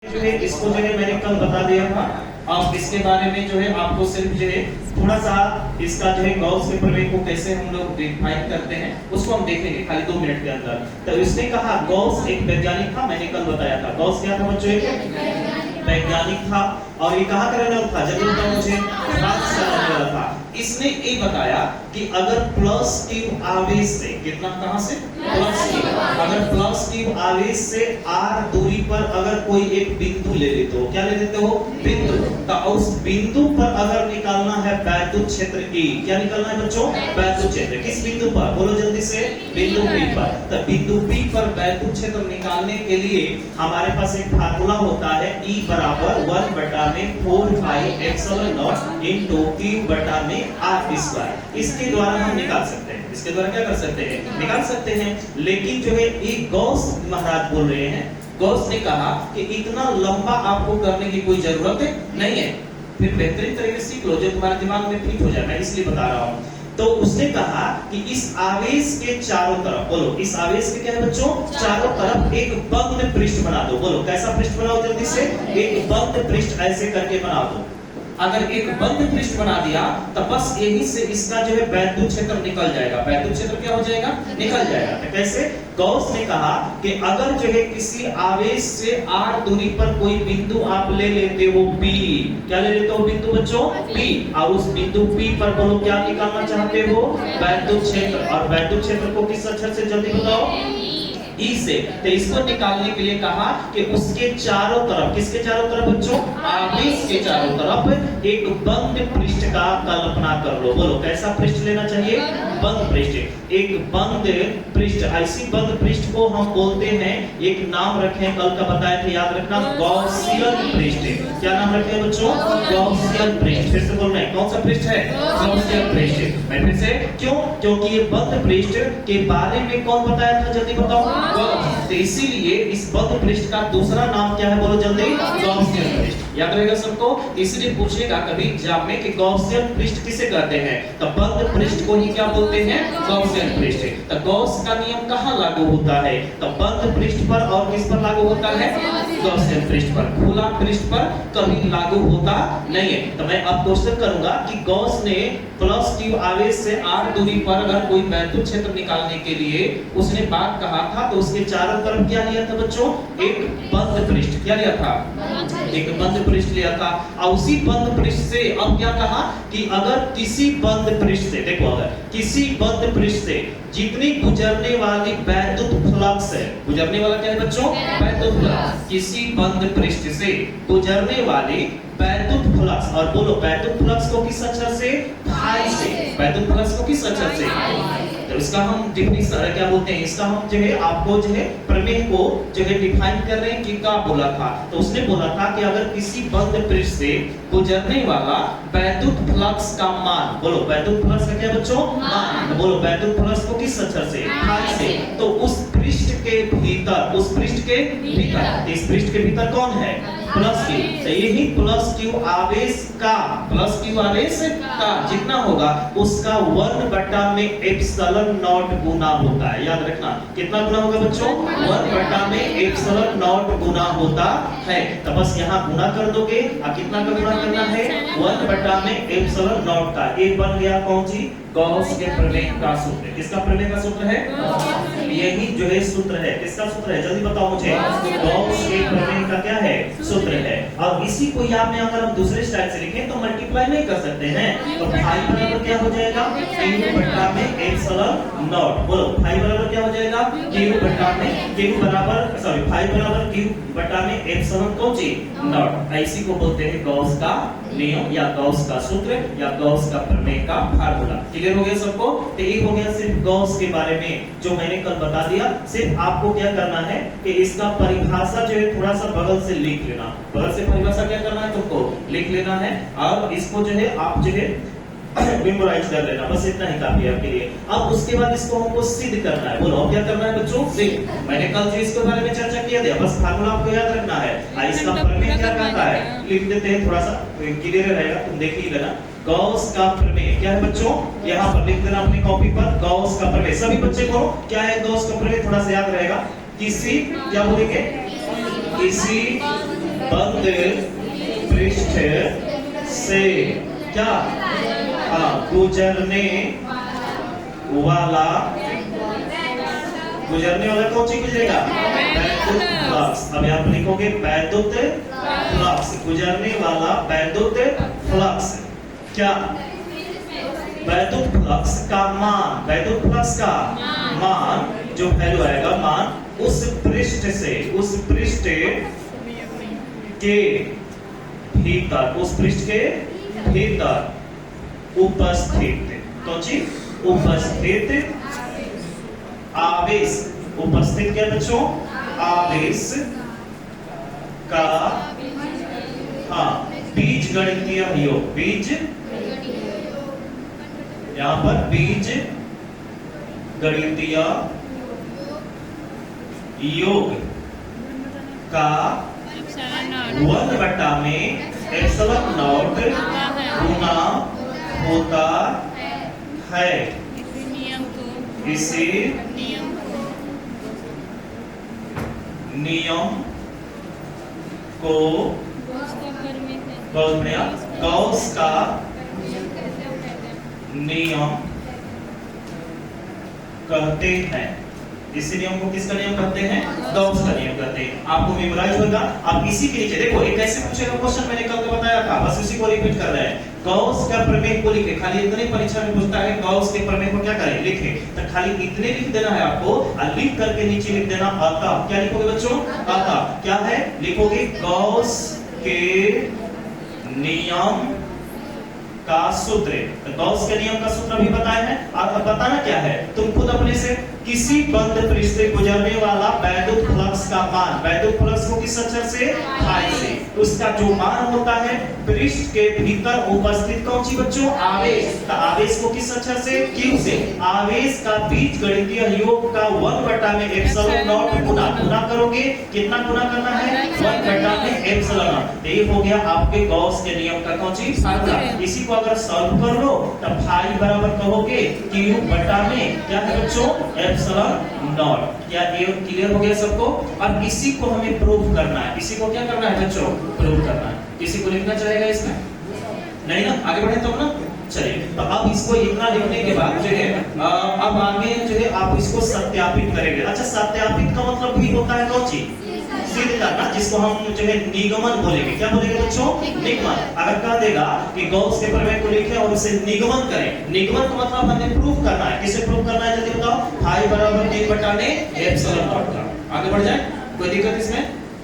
जो है इसको जो है मैंने कल बता दिया था। अब इसके बारे में जो है आपको सिर्फ जो है थोड़ा सा इसका जो है गॉस के प्रमेय को कैसे हम लोग डिफाइन करते हैं उसको हम देखेंगे खाली 2 मिनट के अंदर। तो इसने कहा गॉस एक वैज्ञानिक था, मैंने कल बताया था। गॉस क्या था बच्चों? वैज्ञानिक था और ये कहाँ का रहने वाला था? जब बताओ मुझे, फ्रांस का रहने वाला था। इसने ये बताया कि अगर प्लस क्यू आवेश से कितना, कहां से? Plus Q. अगर प्लस क्यू आवेश से r दूरी पर अगर कोई एक बिंदु ले लेते हो, क्या ले लेते हो? बिंदु। तो उस बिंदु पर अगर निकालना है वैद्युत क्षेत्र E, क्या निकालना है बच्चों? वैद्युत क्षेत्र। किस बिंदु पर? बोलो जल्दी से। बिंदु P पर। तो बिंदु P पर वैद्युत क्षेत्र निकालने के लिए हमारे पास एक फार्मूला होता है E बराबर 1/4 pi epsilon not into Q बटा में r स्क्वायर। इसके द्वारा हम निकाल सकते हैं। इसके द्वारा क्या कर सकते हैं? निकाल सकते हैं। लेकिन जो है ये गॉस महाराज बोल रहे हैं, गॉस ने कहा कि इतना लंबा आपको करने की कोई जरूरत नहीं है, फिर बेहतरीन तरीके से सीख लो जो तुम्हारे दिमाग में फिट हो जाए। मैं इसलिए बता रहा हूँ। तो उसने कहा कि इस आवेश के चारों तरफ, बोलो इस आवेश के क्या है बच्चों? चारों तरफ एक बंद पृष्ठ बना दो। बोलो कैसा पृष्ठ बनाओ जल्दी से? एक बंद पृष्ठ ऐसे करके बना दो। अगर एक बंद पृष्ठ बना दिया तो बस यही से इसका जो है वैद्युत क्षेत्र निकल जाएगा। वैद्युत क्षेत्र क्या हो जाएगा? निकल जाएगा। तो कैसे? गॉस ने कहा कि अगर जो है किसी आवेश से r दूरी पर कोई बिंदु आप ले लेते हो P, क्या ले लेते हो बिंदु बच्चों? P। और उस बिंदु P पर बोलो क्या निकालना चाहते हो? वैद्युत क्षेत्र। और वैद्युत क्षेत्र को किस अक्षर से जल्दी बताओ? E से। तो इसको निकालने के लिए कहा कि उसके चारों तरफ, किसके चारों तरफ बच्चों? आवेश के चारों तरफ एक बंद पृष्ठ का कल्पना कर लो। बोलो कैसा पृष्ठ लेना चाहिए? बंद पृष्ठ। एक बंद पृष्ठ। ऐसी बंद पृष्ठ को हम बोलते हैं, एक नाम रखे, कल का बताया था, याद रखना, गॉसियन पृष्ठ। क्या नाम रखे बच्चों? गॉसियन पृष्ठ। फिर से बोलना है, कौन सा पृष्ठ है? गॉसियन पृष्ठ। मैं फिर से, क्यों? क्योंकि ये बंद पृष्ठ के बारे में कौन बताया था? जल्दी बताओ। तो इसीलिए इस बंद पृष्ठ का दूसरा नाम क्या है? बोलो जल्दी। गॉसियन पृष्ठ। याद रहेगा सबको। इसलिए पूछेगा कभी एग्जाम में कि गॉसियन पृष्ठ किसे कहते हैं? तो बंद पृष्ठ को ही क्या बोलते हैं? गॉसियन पृष्ठ। तो गॉस का नियम कहां लागू होता है? तो बंद पृष्ठ पर और किस पर लागू होता है? गॉसियन पृष्ठ पर। खुला पृष्ठ पर कभी लागू होता नहीं है। तो मैं अब क्वेश्चन करूंगा कि गॉस ने प्लस क्यू आवेश से r दूरी पर अगर कोई वैद्युत क्षेत्र निकालने के लिए उसने बात कहा था, तो उसके चारों तरफ क्या लिया था बच्चों? एक बंद पृष्ठ। क्या लिया था? एक बंद पृष्ठ लिया था। और उसी बंद पृष्ठ से अब क्या कहा कि अगर किसी बंद पृष्ठ से, देखो अगर किसी बंद पृष्ठ से जितनी गुजरने वाली वैद्युत फ्लक्स है, गुजरने वाला क्या है बच्चों? वैद्युत फ्लक्स। किसी बंद पृष्ठ से गुजरने वाली वैद्युत फ्लक्स, और बोलो वैद्युत फ्लक्स को किस अक्षर से? फाई से। वैद्युत फ्लक्स को किस अक्षर से? तो इसका हम डिफिनेशन क्या बोलते हैं? इसका हम जो है आपको जो है प्रमेय को जो है डिफाइन कर रहे हैं कि क्या बोला था। तो उसने बोला था कि अगर किसी बंद पृष्ठ से गुजरने वाला वैद्युत फ्लक्स का मान, बोलो वैद्युत फ्लक्स का क्या बच्चों? मान। तो बोलो वैद्युत फ्लक्स को किस अक्षर से? फाई से। तो उस पृष्ठ के भीतर, उस पृष्ठ के भीतर, इस पृष्ठ के भीतर कौन है? Plus Q. तो यही प्लस क्यू आवेश का, प्लस क्यू आवेश का जितना होगा उसका 1 में एप्सिलॉन नॉट गुना होता है। याद रखना कितना गुना होगा बच्चों? 1 में एप्सिलॉन नॉट गुना होता है। तो बस यहाँ गुना कर दोगे। और कितना का गुना करना है? 1 में एप्सिलॉन नॉट का। एक बन गया कौन सी? गॉस के प्रमेय का सूत्र। किसका प्रमेय का सूत्र है? यही जो है सूत्र है। किसका सूत्र है? जल्दी बताओ मुझे। गॉस के प्रमेय का क्या है? सूत्र है। और इसी को यहाँ में अगर हम दूसरे स्टाइल से लिखें तो मल्टीप्लाई नहीं कर सकते हैं। तो फाई बराबर क्या हो जाएगा? क्यू बटा में एप्सिलॉन नॉट। बोलो फाई बराबर क्या हो जाएगा? क्यू बटा में, क्यू बराबर, सॉरी फाई बराबर क्यू बटा में एप्सिलॉन कौन सी? नॉट। इसी को बोलते हैं गॉस का नियम या गॉस का सूत्र या गॉस का प्रमेय का फार्मूला। क्लियर हो गया सबको? तो ये हो गया सिर्फ गॉस के बारे में जो मैंने कल बता दिया। सिर्फ आपको क्या करना है कि इसका परिभाषा जो है थोड़ा सा बगल से लिख लेना। बगल से परिभाषा क्या करना है? तुमको लिख लेना है और इसको जो है आप जो है मेमोराइज कर लेना। बस इतना ही काफी है आपके लिए। अब उसके बाद इसको हमको सिद्ध करना है। बोलो क्या करना है बच्चों? सिद्ध। मैंने कल जो इसके बारे में चर्चा किया था, बस फार्मूला आपको याद रखना है। इसका प्रमेय क्या कहता है? लिख देते हैं, थोड़ा सा क्लियर रहेगा, तुम देख ही लेना। गॉस का प्रमेय क्या है बच्चों? यहाँ पर लिख देना अपनी कॉपी पर, गॉस का प्रमेय। सभी बच्चे को क्या है गॉस का प्रमेय? थोड़ा सा याद रहेगा। किसी, क्या बोलेंगे? किसी पृष्ठ से क्या गुजरने वाला कौन सी गुजरेगा? वैद्युत फ्लक्स। अब यहाँ पर लिखोगे वैद्युत फ्लक्स, गुजरने वाला वैद्युत फ्लक्स। क्या? वैद्युत फ्लक्स का मान जो वैल्यू आएगा, मान उस पृष्ठ के भीतर उपस्थित कौन सी? उपस्थित आवेश। उपस्थित क्या बच्चों? आवेश का बीजगणितीय योग। यहाँ पर बीज गणितीय योग का 1/में एप्सिलॉन नॉट गुना होता है। इसी नियम को गॉस का नियम कहते हैं। इसी नियम को किसका नियम कहते हैं? गॉस का नियम कहते हैं। आपको मेमोराइज होगा। आप इसी के नीचे देखो, एक कैसे पूछेगा क्वेश्चन, मैंने कल तो बताया था, बस उसी को रिपीट कर रहे हैं। गॉस का प्रमेय को लिखे, खाली इतने परीक्षा में पूछता है गॉस के प्रमेय को क्या करें, लिखे। तो खाली इतने लिख देना है आपको, और लिख करके नीचे लिख देना अतः। क्या लिखोगे बच्चों? अतः क्या है? लिखोगे गॉस के नियम का सूत्र। गॉस के नियम का सूत्र भी बताया है। अब बताना क्या है, तुम खुद अपने से किसी बंद पृष्ठ से गुजरने वाला वैद्युत फ्लक्स का मान, वैद्युत फ्लक्स को किस अक्षर से? फाई से। उसका जो मान होता है पृष्ठ के भीतर उपस्थित कौन सी बच्चों? आवेश। तो आवेश को किस अक्षर से? क्यू से। आवेश का बीजगणितीय योग का 1/में एप्सिलॉन नॉट गुना करोगे। कितना गुना करना है? 1/में एप्सिलॉन नॉट। ये हो गया आपके गॉस के नियम का कौन सी? फार्मूला। इसी को अगर सॉल्व कर लो तब फाई बराबर कहोगे Q/में क्या है बच्चों? Epsilon not. क्या ये क्लियर हो गया सबको? अब इसी को हमें प्रूव करना है। इसी को क्या करना है बच्चों? प्रूव करना है। किसी को लिखना चाहेगा इसमें? नहीं ना? आगे बढ़े तो ना। चलिए, तो अब इसको इतना लिखने के बाद जो है अब आगे जो है आप इसको सत्यापित करेंगे। अच्छा, सत्यापित का मतलब भी होता है कौन सी? सिद्ध करना, जिसको हम जो है निगमन बोलेंगे। क्या बोलेंगे बच्चों? निगमन। अगर कह देगा कि गॉस के प्रमेय को लिखें और उसे निगमन करें, निगमन का मतलब हमें प्रूफ करना है। किसे प्रूफ करना है जल्दी बताओ? फाई बराबर 1/में एप्सिलॉन नॉट का। आगे बढ़ जाए, कोई दिक्कत इसमें?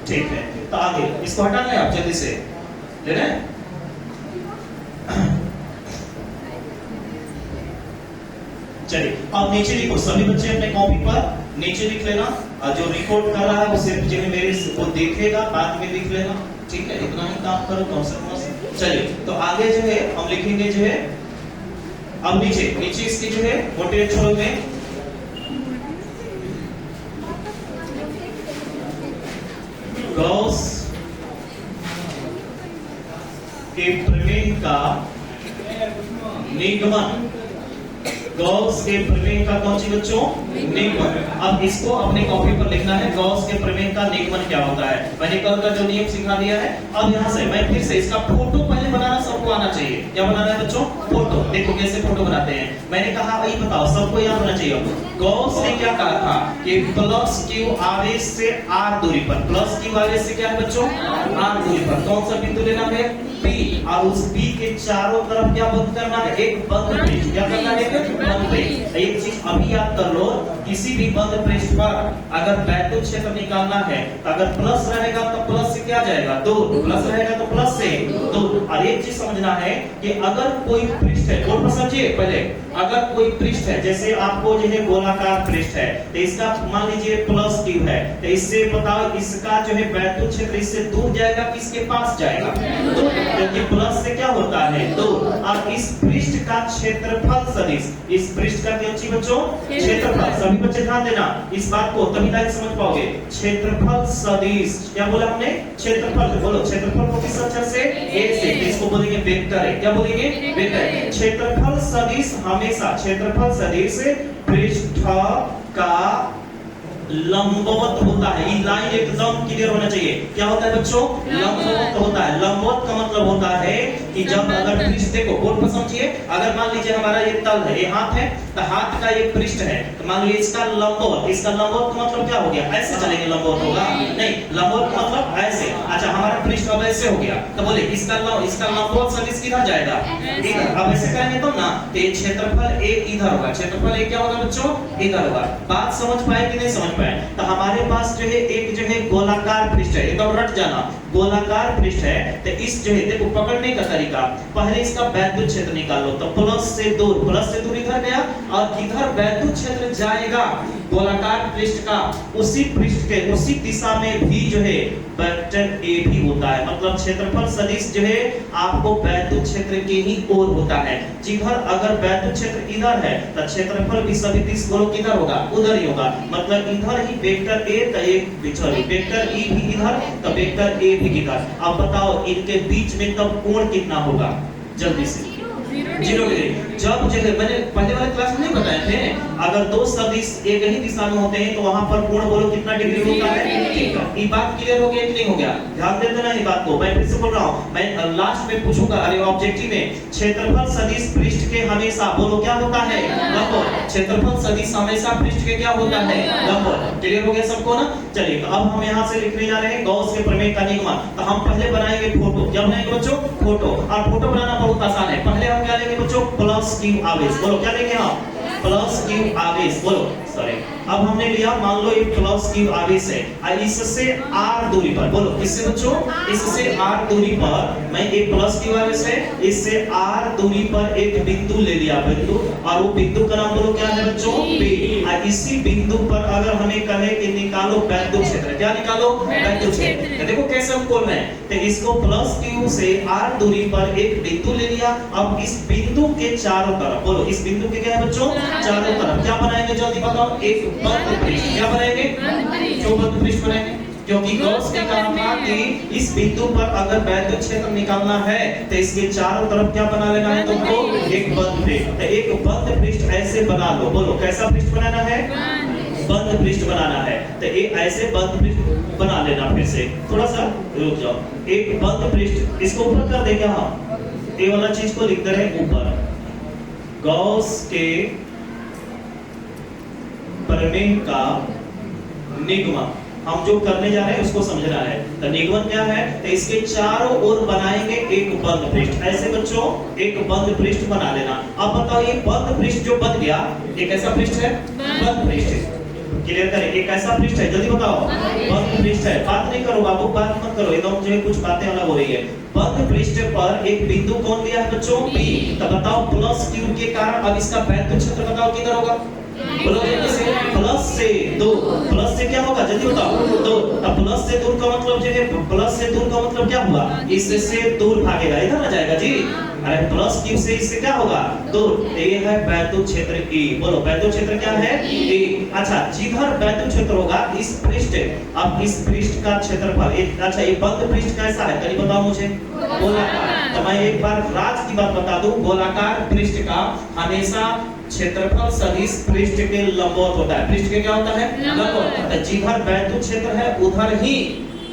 ठीक है, तो आगे इसको हटाना है, आप जल्दी से ले रहे हैं। चलिए, अब नीचे लिखो, सभी बच्चे अपने कॉपी पर नीचे लिख लेना। और जो रिकॉर्ड कर रहा है वो सिर्फ जो है मेरे वो देखेगा, बाद में लिख लेना। ठीक है, इतना ही काम करो कम से कम। चलिए, तो आगे जो है हम लिखेंगे जो है, अब नीचे इसकी जो है मोटे अक्षरों में गॉस के प्रमेय का निगमन। गॉस के प्रमेय का कौन सी बच्चों? निगमन। अब इसको अपने कॉपी पर लिखना है। गॉस के प्रमेय का निगमन क्या होता है? मैंने कल का जो नियम सिखा दिया है। अब यहाँ से मैं फिर से इसका फोटो पहले बनाना सबको आना चाहिए। क्या बनाना है बच्चों? फोटो। देखो कैसे फोटो बनाते हैं। मैंने कहा वही बताओ, सबको याद होना चाहिए। गॉस ने क्या कहा था कि प्लस क्यू आवेश से आर दूरी पर, प्लस क्यू आवेश से क्या है बच्चों? आर दूरी पर कौन सा बिंदु लेना है? P। और उस P के चारों तरफ क्या बंद करना है? एक बंद पृष्ठ। क्या करना है? बंद पृष्ठ। एक चीज अभी याद कर लो, किसी भी बंद पृष्ठ पर अगर वैद्युत क्षेत्र निकालना है, अगर प्लस रहेगा तो प्लस से क्या जाएगा? दूर। प्लस रहेगा तो प्लस से दूर। और एक चीज समझना है कि अगर कोई पृष्ठ है, बोर्ड पर समझिए पहले, अगर कोई पृष्ठ है, जैसे आपको जो है गोलाकार पृष्ठ है, तो इसका मान लीजिए प्लस क्यू है, तो इससे बताओ इसका जो है वैद्युत क्षेत्र इससे दूर जाएगा कि इसके पास जाएगा? क्योंकि प्लस से क्या होता है? दूर। अब इस पृष्ठ का क्षेत्रफल सदिश, इस पृष्ठ का क्या चीज बच्चों? क्षेत्रफल। सभी बच्चे ध्यान देना इस बात को, तभी तक समझ पाओगे। क्षेत्रफल सदिश, क्या बोला हमने? क्षेत्रफल। बोलो क्षेत्रफल को किस अक्षर से? ए से। इसको बोलेंगे वेक्टर है। क्या बोलेंगे? वेक्टर। क्षेत्रफल सदिश हमेशा, क्षेत्रफल सदिश पृष्ठ का लंबवत होता है। ये लाइन एकदम क्लियर होना चाहिए। क्या होता है बच्चों? लंबवत होता है। लंबवत का मतलब होता है कि जब अगर पृष्ठ, देखो बोर्ड पर समझिए, अगर मान लीजिए हमारा ये तल है, ये हाथ है, तो हाथ का एक पृष्ठ है, तो मान लीजिए इसका लंबवत, इसका लंबवत का मतलब क्या हो गया? ऐसे चलेंगे लंबवत होगा? नहीं, लंबवत का मतलब ऐसे। अच्छा, हमारा पृष्ठ अब ऐसे हो गया, तो बोले इसका लंबवत सदिश किधर जाएगा? इधर। अब ऐसे करेंगे तो ना, तो ये क्षेत्रफल ए इधर होगा, क्षेत्रफल ए क्या होगा बच्चों? इधर होगा। बात समझ पाए कि नहीं समझ पाए? तो हमारे पास जो है एक जो है गोलाकार पृष्ठ है, एकदम रट जाना, गोलाकार पृष्ठ है। तो इस जो है देखो पकड़ने का तरीका, पहले इसका वैद्युत क्षेत्र निकाल लो, तो प्लस से दूर इधर गया और इधर वैद्युत क्षेत्र जाएगा गोलाकार पृष्ठ का, उसी पृष्ठ के उसी दिशा में भी जो है वेक्टर ए भी होता है। मतलब क्षेत्रफल सदिश जो है आपको वैद्युत क्षेत्र के ही ओर होता है। जिधर अगर वैद्युत क्षेत्र इधर है तो क्षेत्रफल भी सभी दिश गोलों किधर होगा? उधर ही होगा। मतलब इधर ही वेक्टर ए का एक वेक्टर ई भी इधर, तो वेक्टर ए भी इधर। अब बताओ इनके बीच में तब कोण कितना होगा? जल्दी से 0 डिग्री। जब जो है मैंने पहले वाले क्लास में नहीं बताए थे, अगर दो सदिश एक ही दिशा में होते हैं तो वहां पर कोण बोलो कितना डिग्री होता है? ठीक है, ये बात क्लियर हो गया कि नहीं हो गया? ध्यान दे देना ये बात को। मैं फिर से बोल रहा हूं, मैं लास्ट में पूछूंगा, अरे ऑब्जेक्टिव में क्षेत्रफल सदिश पृष्ठ के हमेशा बोलो क्या होता है? लंबवत। क्षेत्रफल सदिश हमेशा पृष्ठ के क्या होता है? लंबवत। क्लियर हो गया सबको ना? चलिए, तो अब हम यहां से लिखने जा रहे हैं गॉस के प्रमेय का नियम। तो हम पहले बनाएंगे फोटो। क्या बनाएंगे बच्चों? फोटो। और फोटो बनाना बहुत आसान है। पहले हम क्या लेंगे बच्चों? प्लस क्यू आवेश। बोलो क्या लेंगे हम? प्लस क्यू आवेश। बोलो सॉरी, अब हमने लिया, मान लो ये प्लस क्यू आवेश है, इससे r दूरी पर, बोलो किससे बच्चों? इससे r दूरी पर, मैं एक प्लस क्यू आवेश है, इससे r दूरी पर एक बिंदु ले लिया, बिंदु, और वो बिंदु का नाम बोलो क्या है बच्चों? P। इसी बिंदु पर अगर हमें कहे कि निकालो वैद्युत क्षेत्र, क्या निकालो? वैद्युत क्षेत्र। देखो कैसे हम खोल रहे हैं, तो इसको प्लस क्यू से r दूरी पर एक बिंदु ले लिया। अब इस बिंदु के चारों तरफ, बोलो इस बिंदु के क्या है बच्चों? चारों तरफ क्या बनाएंगे? जल्दी बताओ। एक बंद पृष्ठ। क्या बनाएंगे? क्यों बंद पृष्ठ बनाएंगे? क्योंकि गॉस ने कहा था कि इस बिंदु पर अगर वैद्युत क्षेत्र निकालना है तो इसके चारों तरफ क्या बना लेना है तुमको? एक बंद पृष्ठ। तो एक बंद पृष्ठ ऐसे बना लो। बोलो कैसा पृष्ठ बनाना है? बंद पृष्ठ बनाना है। तो ये ऐसे बंद पृष्ठ बना लेना। फिर से थोड़ा सा रुक जाओ। एक बंद पृष्ठ, इसको ऊपर कर देंगे हम, ये वाला चीज को लिख दे रहे ऊपर। गॉस के प्रमेय का निगमन हम जो करने जा रहे हैं उसको समझना है। तो निगमन क्या है? तो इसके चारों ओर बनाएंगे एक बंद पृष्ठ। ऐसे बच्चों एक बंद पृष्ठ बना लेना। अब बताओ ये बंद पृष्ठ जो बन गया, एक ऐसा पृष्ठ है, बंद पृष्ठ। क्लियर करें, एक ऐसा पृष्ठ है, जल्दी बताओ। बंद पृष्ठ है। बात नहीं करो बाबू, बात मत करो, एकदम जो है कुछ बातें अलग हो रही है। बंद पृष्ठ पर एक बिंदु कौन लिया है बच्चों? P। तो बताओ प्लस क्यू के कारण अब इसका वैद्युत क्षेत्र बताओ किधर होगा? बोलो जल्दी से। प्लस से दूर। प्लस से क्या होगा? जल्दी बताओ। दूर। अब प्लस से दूर का मतलब जो है, प्लस से दूर का मतलब क्या हुआ? इससे दूर भागेगा, इधर आ जाएगा जी। अरे प्लस क्यू से इससे क्या होगा? दूर। ये है वैद्युत क्षेत्र E। बोलो वैद्युत क्षेत्र क्या है? E। अच्छा, जिधर वैद्युत क्षेत्र होगा इस पृष्ठ, अब इस पृष्ठ का क्षेत्रफल, अच्छा ये बंद पृष्ठ कैसा है कहीं बताओ मुझे? गोलाकार। तो मैं एक बार राज की बात बता दूं, गोलाकार पृष्ठ का हमेशा क्षेत्रफल सदिश पृष्ठ के लंबवत होता है। पृष्ठ के क्या होता है? लंबवत। तो जिधर वैद्युत क्षेत्र है उधर ही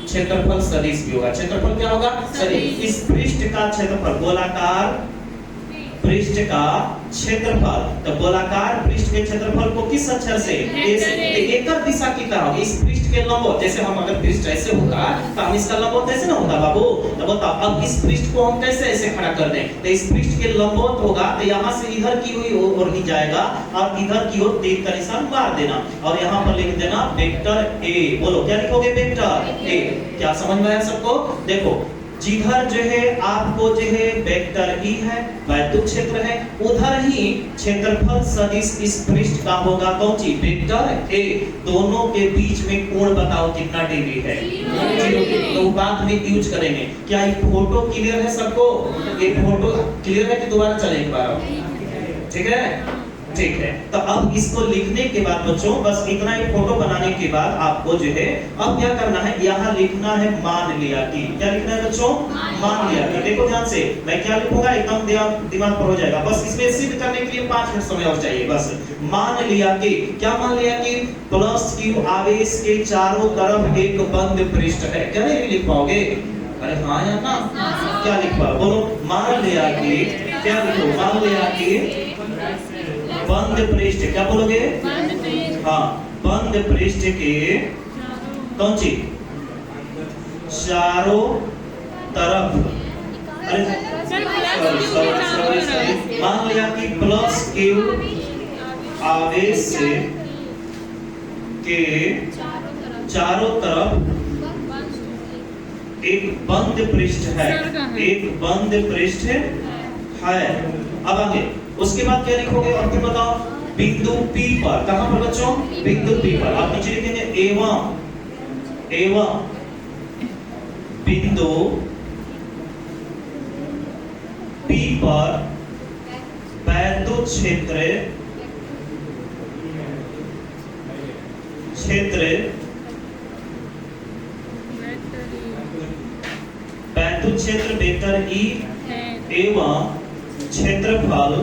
क्षेत्रफल सदिश भी होगा। क्षेत्रफल क्या होगा? सदिश। इस पृष्ठ का क्षेत्रफल, गोलाकार पृष्ठ का क्षेत्रफल, तो गोलाकार पृष्ठ के क्षेत्रफल को किस अक्षर से? ए से। एकर दिशा कितना होगी? इस पृष्ठ के लंबवत। जैसे हम अगर पृष्ठ ऐसे होगा तो हम इसका लंबवत ऐसे ना होता बाबू। तो बताओ अब इस पृष्ठ को हम कैसे ऐसे खड़ा कर दें? तो इस पृष्ठ के लंबवत होगा, तो यहाँ से इधर की हुई ओर ही जाएगा और इधर की ओर तीर का निशान मार देना और यहाँ पर लिख देना वेक्टर ए। बोलो क्या लिखोगे? Vector A. क्या समझ में आया सबको? देखो जिधर जो है आपको जो है वेक्टर E है, वैद्युत क्षेत्र है, उधर ही क्षेत्रफल सदिश इस पृष्ठ का होगा कौन सी? Vector A। दोनों के बीच में कोण बताओ कितना डिग्री है? 0। तो बात में यूज करेंगे। क्या ये फोटो क्लियर है सबको? ये फोटो क्लियर है कि दोबारा चले एक बार? ठीक है, ठीक है, तो अब इसको लिखने के बाद बच्चों बस इतना ही फोटो बनाने के बाद आपको जो है अब क्या करना है, यहाँ लिखना है मान लिया कि। क्या लिखना है बच्चों? मान लिया कि। देखो ध्यान से, मैं क्या लिखूंगा एकदम दिमाग पर हो जाएगा। बस इसमें सिद्ध करने के लिए 5 मिनट समय और चाहिए। बस मान लिया कि, क्या मान लिया कि प्लस क्यू आवेश के चारों तरफ एक बंद पृष्ठ है। क्या नहीं लिख पाओगे? अरे हाँ या ना? क्या लिख पाओ? बोलो। मान लिया कि, क्या लिखो? मान लिया कि बंद पृष्ठ, क्या बोलोगे? हाँ, बंद पृष्ठ के कौन सी चारों तरफ, अरे सॉरी, मान लिया कि प्लस क्यू आवेश के चारों तरफ एक बंद पृष्ठ है, एक बंद पृष्ठ है। अब आगे उसके बाद क्या लिखोगे? अब तुम बताओ। बिंदु P पर, कहां पर बच्चों? बिंदु P पर। आप नीचे लिखेंगे एवं बिंदु P पर वैद्युत क्षेत्र वैद्युत क्षेत्र वेक्टर E एवं क्षेत्रफल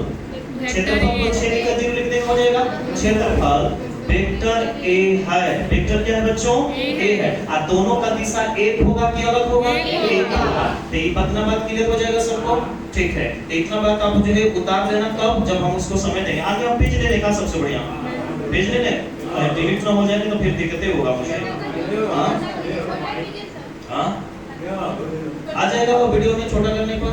को 6 का 0 लिख देंगे, हो जाएगा। क्षेत्रफल वेक्टर A है। वेक्टर क्या है बच्चों? A है। और दोनों का दिशा एक होगा कि अलग होगा? एक होगा। तो ये इतना बात क्लियर हो जाएगा सबको? ठीक है, इतना बात आप जो है उतार लेना कब? जब हम उसको समय देंगे। आगे हम पेज ले लेगा, सबसे बढ़िया पेज ले ले। डिलीट ना हो जाए तो फिर दिक्कतें होगा मुझे। हाँ आ जाएगा वो वीडियो में छोटा करने पर।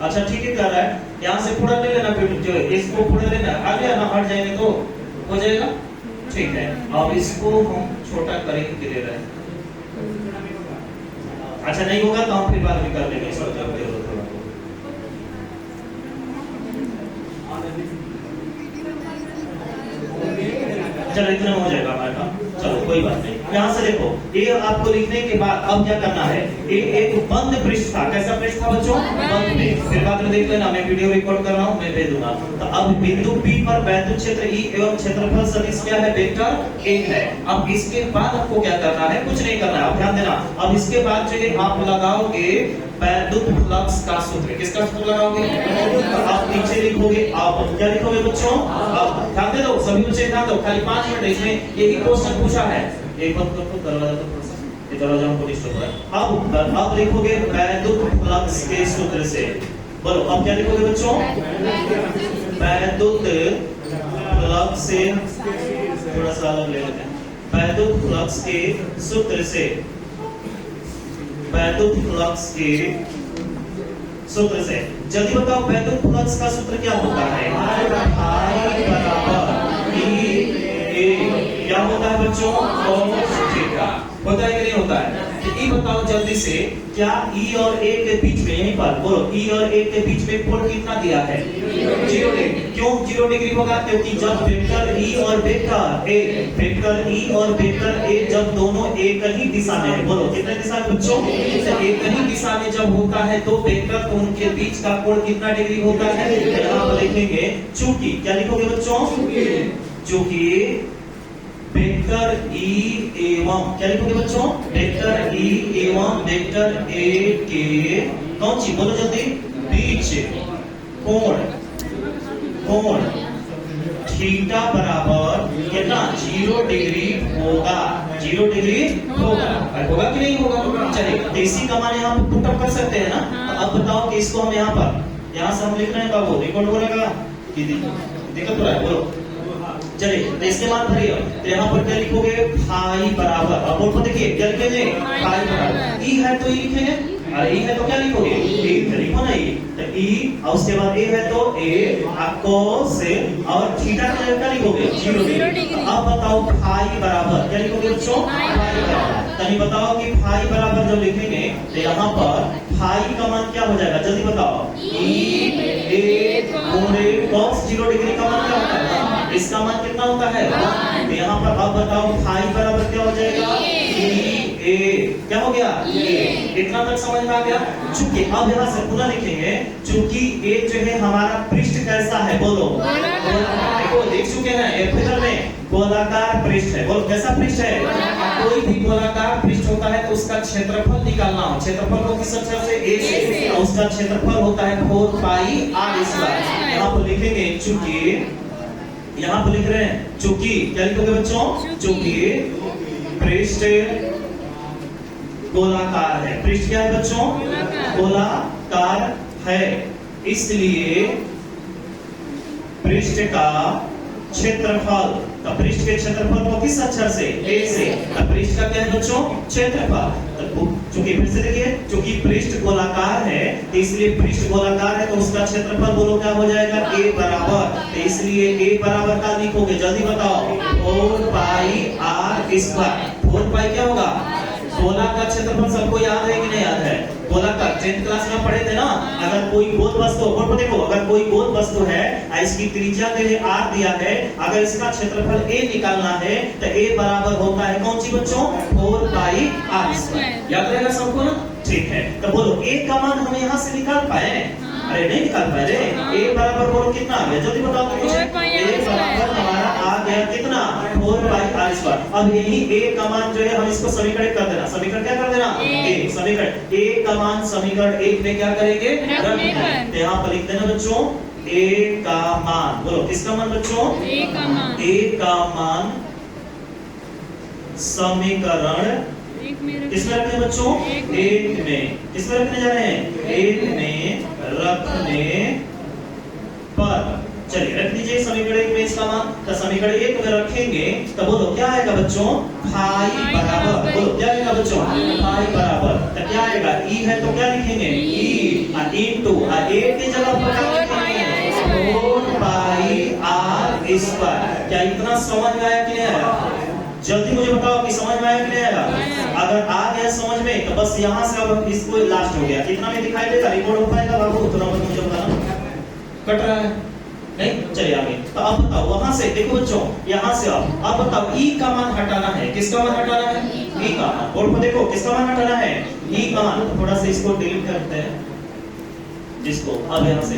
अच्छा ठीक है, कर रहा है। यहाँ से पूरा ले लेना, फिर जो इसको पूरा लेना, आ गया ना? हट जाएंगे तो हो जाएगा। ठीक है, अब इसको हम छोटा करेंगे के ले रहे हैं। अच्छा नहीं होगा तो हम फिर बाद में कर लेंगे। चलो इतना हो जाएगा हमारे काम। चलो कोई बात नहीं। यहाँ से देखो, ये आपको लिखने के बाद अब क्या करना है? एक बंद पृष्ठ था। कैसा पृष्ठ था बच्चों? बंद पृष्ठ। फिर बाद में देख लेना, मैं वीडियो रिकॉर्ड कर रहा हूँ, मैं भेज दूंगा। तो अब बिंदु P पर वैद्युत क्षेत्र E एवं क्षेत्रफल सदिश क्या है? वेक्टर A है। अब इसके बाद आपको क्या करना है? कुछ नहीं करना है, आप ध्यान देना। अब इसके बाद जो है आप लगाओगे वैद्युत फ्लक्स का सूत्र। किसका सूत्र लगाओगे? आप नीचे लिखोगे, आप क्या लिखोगे बच्चों? आप ध्यान दे दो, सभी बच्चे ध्यान दो। खाली 5 मिनट, इसमें यही क्वेश्चन पूछा है। एक बात को दरवाजा तो थोड़ा सा, ये दरवाजा हमको डिस्टर्ब हो रहा है। अब लिखोगे वैद्युत फ्लक्स के सूत्र से। बोलो, अब क्या लिखोगे बच्चों? वैद्युत फ्लक्स से, थोड़ा सा अलग ले लेते हैं। वैद्युत फ्लक्स के सूत्र से, वैद्युत फ्लक्स के सूत्र से। जल्दी बताओ, वैद्युत फ्लक्स का सूत्र क्या होता है? I बराबर E क्या होता है बच्चों? cos theta. होता है कि नहीं होता है? ई बताओ जल्दी से, क्या E और A के बीच में, यहीं पर बोलो, E और A के बीच में कोण कितना दिया है? 0 डिग्री। क्यों 0 डिग्री होगा? क्योंकि जब वेक्टर E और वेक्टर A, वेक्टर E और वेक्टर A जब दोनों एक ही दिशा में है, बोलो कितने दिशा में बच्चों? एक ही दिशा में जब होता है तो वेक्टर कोण के बीच का कोण कितना डिग्री होता है? यहाँ पर लिखेंगे चूंकि, क्या लिखोगे बच्चों? चूंकि वेक्टर E एवं, क्या लिखोगे बच्चों? वेक्टर E एवं वेक्टर A के कौन सी, बोलो जल्दी, बीच कोण थीटा बराबर कितना? 0 डिग्री होगा। 0 डिग्री होगा कि नहीं होगा? चलिए, इसी का मान यहाँ पुट अप कर सकते हैं ना? तो अब बताओ कि इसको हम यहाँ से हम लिख रहे हैं बाबू, रिकॉर्ड हो रहेगा? दिक्कत हो रहा है? बोलो। चलिए, तो इसके बाद भरिए। तो यहाँ पर क्या लिखोगे? फाई बराबर, अब बोर्ड पर देखिए क्या लिखेंगे? फाई बराबर। ई है तो ई लिखेंगे, और ई है तो क्या लिखोगे? ए लिखो ना, ई तो ई, और उसके बाद ए है तो ए, आपको से, और थीटा का क्या लिखोगे? 0 डिग्री। अब बताओ फाई बराबर क्या लिखोगे बच्चों? तभी बताओ कि फाई बराबर जब लिखेंगे तो यहाँ पर फाई का मान क्या हो जाएगा? जल्दी बताओ। ई ए गुणे cos 0 डिग्री का मान क्या होता है? इसका मान कितना होता है? तो यहाँ पर अब बताओ फाई बराबर क्या हो जाएगा? E A क्या हो गया इतना तक समझ में आ गया। चूंकि अब यहाँ से पुनः लिखेंगे, चूंकि ए जो है हमारा पृष्ठ कैसा है, बोलो देखो देख चुके हैं एक फिगर में गोलाकार पृष्ठ है, बोलो कैसा पृष्ठ है, कोई भी गोलाकार पृष्ठ होता है तो उसका क्षेत्रफल निकालना हो, क्षेत्रफल को किस अक्षर से, ए से, उसका क्षेत्रफल होता है 4 पाई आर स्क्वायर। यहाँ पर लिखेंगे चूंकि, यहाँ पर लिख रहे हैं चूंकि, क्या लिखोगे बच्चों, चूंकि पृष्ठ गोलाकार है, पृष्ठ क्या है बच्चों, गोलाकार है, इसलिए पृष्ठ का क्षेत्रफल, तो पृष्ठ के क्षेत्रफल को किस अक्षर से, ए से, तो पृष्ठ का क्या है बच्चों, क्षेत्रफल। चूंकि फिर से देखिए, चूंकि पृष्ठ गोलाकार है तो इसलिए पृष्ठ गोलाकार है तो उसका क्षेत्रफल बोलो क्या हो जाएगा, ए बराबर, तो इसलिए ए बराबर का लिखोगे, जल्दी बताओ, 4 पाई आर स्क्वायर। 4 पाई क्या होगा, गोला का क्षेत्रफल सबको याद है कि नहीं याद है, गोला का 10th क्लास में पढ़े थे ना। अगर कोई गोल वस्तु, और देखो अगर कोई गोल वस्तु है, इसकी त्रिज्या के लिए r दिया है, अगर इसका क्षेत्रफल a निकालना है तो a बराबर होता है कौन सी बच्चों, 4 पाई r स्क्वायर। याद रहेगा सबको ना, ठीक है। तो बोलो a का मान हम यहाँ से निकाल पाए, अरे नहीं निकाल पाए रे, a बराबर बोलो कितना आ गया, जल्दी बताओ तो मुझे, a बराबर हमारा आ गया कितना, 4 पाई आर स्क्वायर। अब यही a का मान जो है हम इसको समीकरण कर देना, समीकरण क्या कर देना, a समीकरण, a का मान समीकरण 1 में क्या करेंगे, रख देना। तो यहाँ पर लिख देना बच्चों a का मान, बोलो किसका मान बच्चों, a का मान समीकरण किसमें रखने बच्चों, 1 में, किसमें रखने जा रहे हैं, 1 में रखने पर, चलिए रख दीजिए समीकरण 1 में इसका मान, तो समीकरण 1 में रखेंगे तो बोलो क्या आएगा बच्चों, फाई बराबर, बोलो क्या आएगा बच्चों, फाई बराबर, तो क्या आएगा, ई है तो क्या लिखेंगे, ई इनटू ए की जगह पर क्या लिखेंगे, 4 पाई आर स्क्वायर। क्या इतना समझ में आया कि नहीं आया, जल्दी मुझे बताओ कि समझ में आया कि नहीं आया। अगर आ गया समझ में तो बस यहाँ से अब इसको लास्ट हो गया, कितना में दिखाई देगा, रिकॉर्ड हो पाएगा बाबू, थोड़ा बहुत मुझे बताना, कट रहा है नहीं, चलिए आगे। तो अब बताओ वहां से देखो बच्चों, यहाँ से अब बताओ ई का मान हटाना है, किसका मान हटाना है, ई का मान, बोर्ड पर देखो किसका मान हटाना है, ई का मान। तो थोड़ा सा इसको डिलीट करते हैं जिसको, अब यहाँ से,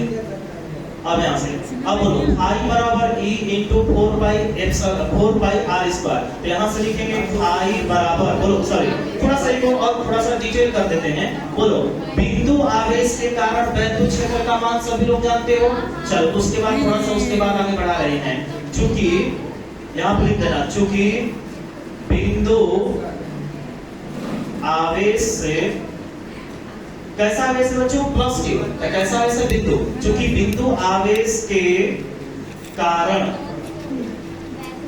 अब यहाँ से अब बोलो फाई बराबर e into 4 pi r square. तो यहाँ से लिखेंगे फाई बराबर, बोलो सॉरी थोड़ा सा इसको और थोड़ा सा डिटेल कर देते हैं, बोलो बिंदु आवेश के कारण वैद्युत क्षेत्र का मान सभी लोग जानते हो। चलो उसके बाद थोड़ा सा उसके बाद आगे बढ़ा रहे हैं, चूंकि यहाँ पर लिख देना, चूंकि बिंदु आवेश से, कैसा आवेश है बच्चों, पॉजिटिव, कैसा आवेश है, बिंदु, क्योंकि बिंदु आवेश के कारण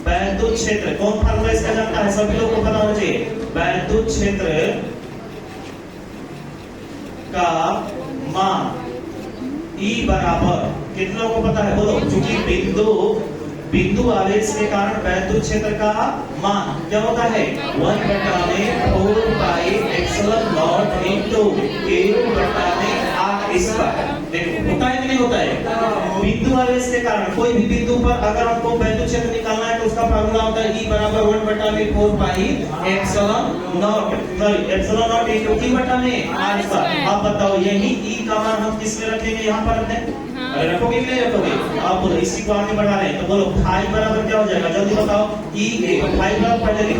वैद्युत क्षेत्र, कौन फार्मूला इसका जानता है, सभी लोगों को पता होना चाहिए, वैद्युत क्षेत्र का मान E बराबर, कितने लोगों को पता है, बोलो, क्योंकि बिंदु आवेश के कारण वैद्युत क्षेत्र का मान क्या होता है, 1/4 pi epsilon not into r square. देखो होता है कि नहीं होता है, बिंदु आवेश के कारण कोई भी बिंदु पर अगर हमको वैद्युत क्षेत्र निकालना है तो उसका फार्मूला होता है E बराबर 1/4 pi epsilon not into r square. अब बताओ यही E का मान हम किस में रखेंगे, यहाँ पर रखते हैं, अरे रखोगे कि नहीं रखोगे, आप बोलो इसी को आगे बढ़ा रहे हैं। तो बोलो फाई बराबर क्या हो जाएगा, जल्दी बताओ, ई ए, फाई बराबर पहले लिख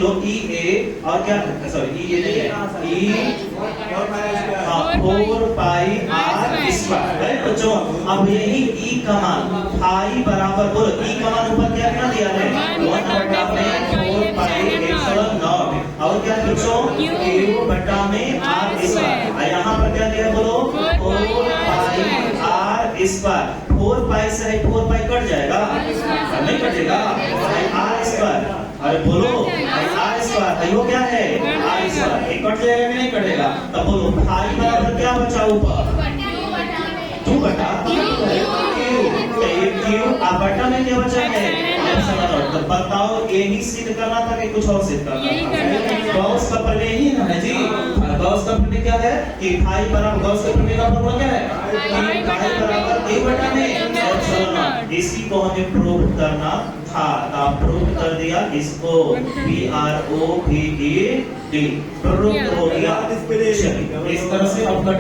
लो ई ए, और क्या, सॉरी ई ए नहीं है, ई 4 पाई आर स्क्वायर है बच्चों। अब यही ई का मान फाई बराबर, बोलो ई का मान ऊपर क्या कितना दिया है, 1/4 पाई एप्सिलॉन नॉट, और क्या बच्चों, क्यू बटा में आर स्क्वायर। यहाँ पर क्या दिया है, बोलो 4 पाई आर स्क्वायर। 4 पाई से 4 पाई कट जाएगा, नहीं कटेगा, आर स्क्वायर, अरे बोलो आर स्क्वायर, वो क्या है, आर स्क्वायर, ये कट जाएगा कि नहीं कटेगा। तो बोलो फाई बराबर क्या बचा ऊपर, 2 बटा क्यू, अब बटा में क्या बचा है, एप्सिलॉन। तो बताओ यही सिद्ध करना था कि कुछ और सिद्ध करना था, गॉस का प्रमेय ही है जी। गॉस का प्रमेय क्या है कि फाई बराबर, गॉस का प्रमेय का फॉर्मूला क्या है, फाई बराबर a बटा में एप्सिलॉन नॉट। इसी को हमें प्रूव करना था, तो आप प्रूव कर दिया इसको, PROVED प्रूव हो गया। चलिए इस तरह से आपका